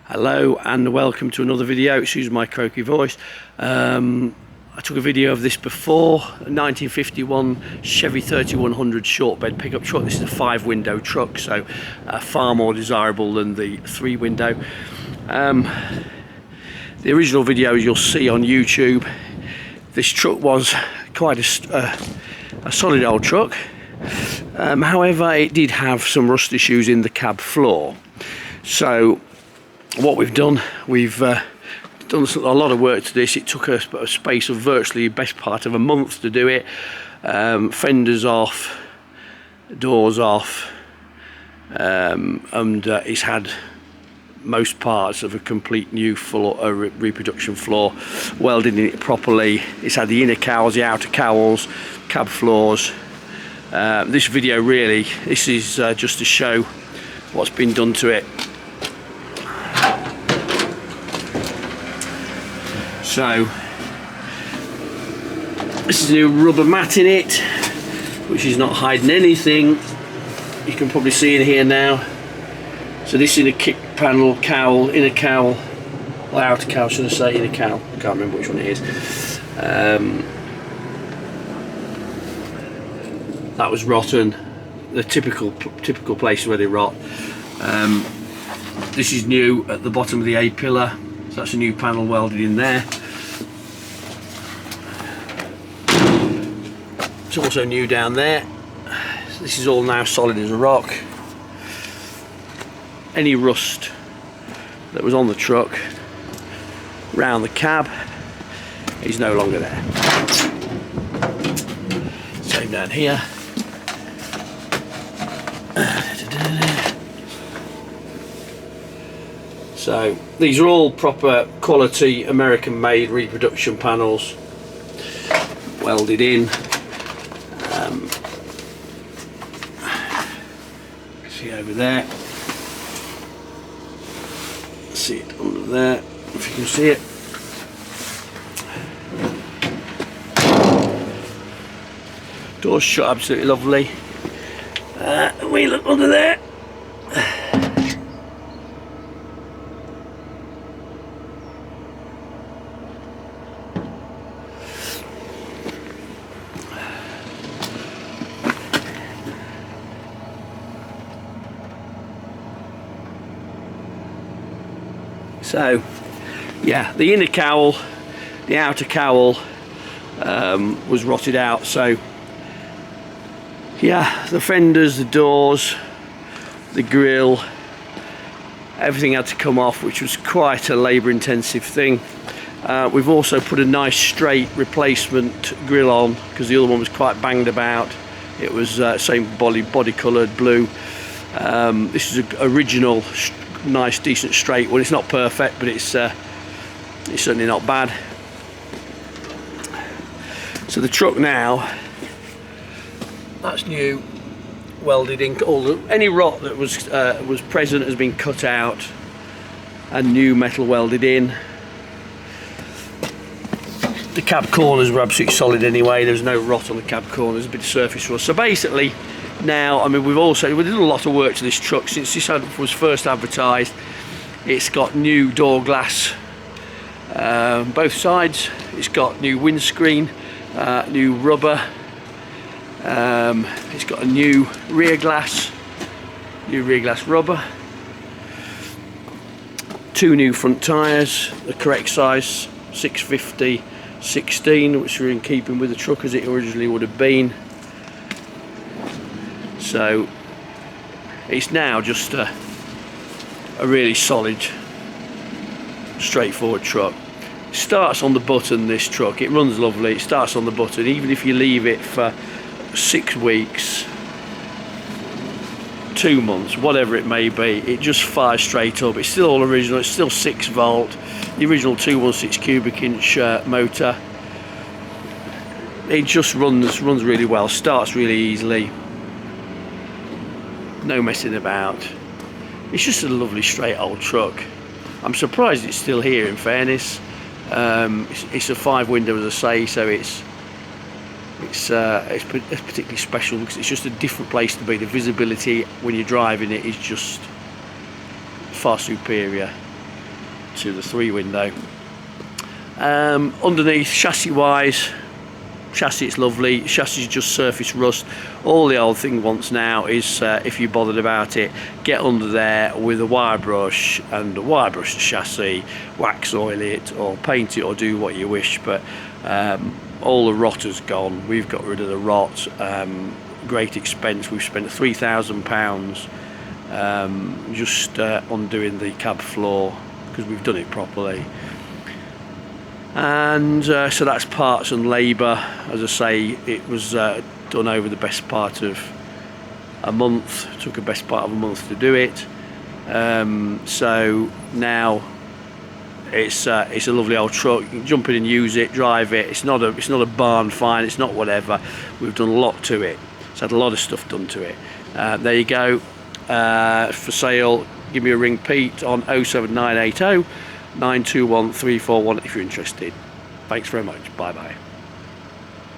Hello and welcome to another video. Excuse my croaky voice. I took a video of this before, a 1951 Chevy 3100 short bed pickup truck. This is a 5-window truck, so far more desirable than the 3-window. The original videos you'll see on YouTube, this truck was quite a solid old truck. However, it did have some rust issues in the cab floor. So what we've done a lot of work to this. It took a space of virtually the best part of a month to do it. Fenders off, doors off, and it's had most parts of a complete new full reproduction floor, welded in it properly. It's had the inner cowls, the outer cowls, cab floors. This video really, this is just to show what's been done to it. So this is a new rubber mat in it, which is not hiding anything. You can probably see in here now. So this is a kick panel cowl, inner cowl, or outer cowl should I say, inner cowl, I can't remember which one it is. That was rotten, the typical places where they rot. This is new at the bottom of the A pillar, so that's a new panel welded in there. It's also new down there. So this is all now solid as a rock. Any rust that was on the truck round the cab is no longer there. Same down here. So these are all proper quality American made reproduction panels, welded in. See over there, see it under there if you can see it. Doors shut absolutely lovely. We look under there. So yeah, the inner cowl, the outer cowl was rotted out. So yeah, the fenders, the doors, the grille, everything had to come off, which was quite a labour intensive thing. We've also put a nice straight replacement grille on because the other one was quite banged about. It was same body coloured blue. This is an original nice decent straight one. It's not perfect, but it's certainly not bad. So the truck now, that's new, welded in. Any rot that was present has been cut out and new metal welded in. The cab corners were absolutely solid anyway. There's no rot on the cab corners, a bit of surface rust. So basically now, I mean, we did a lot of work to this truck since this was first advertised. It's got new door glass both sides. It's got new windscreen, new rubber. It's got a new rear glass rubber. 2 new front tyres, the correct size, 650/16, which are in keeping with the truck as it originally would have been. So it's now just a really solid, straightforward truck. It starts on the button, this truck. It runs lovely. It starts on the button. Even if you leave it for 6 weeks, 2 months, whatever it may be, it just fires straight up. It's still all original. It's still 6 volt. The original 216 cubic inch motor. It just runs really well. Starts really easily. No messing about. It's just a lovely straight old truck. I'm surprised it's still here, in fairness. It's a 5-window, as I say, so it's particularly special because it's just a different place to be. The visibility when you're driving it is just far superior. to the 3-window. Underneath, chassis wise, chassis it's lovely. Chassis is just surface rust. All the old thing wants now is, if you're bothered about it, get under there with a wire brush and wire brush the chassis, wax oil it or paint it or do what you wish, but all the rot has gone. We've got rid of the rot. Great expense. We've spent £3,000 just undoing the cab floor because we've done it properly. And so that's parts and labour. As I say, it was done over the best part of a month. It took a best part of a month to do it. So now it's a lovely old truck. You can jump in and use it, drive it. It's not a barn find. It's not whatever. We've done a lot to it. It's had a lot of stuff done to it. There you go. For sale. Give me a ring, Pete, on 07980 921 341 if you're interested. Thanks very much. Bye bye.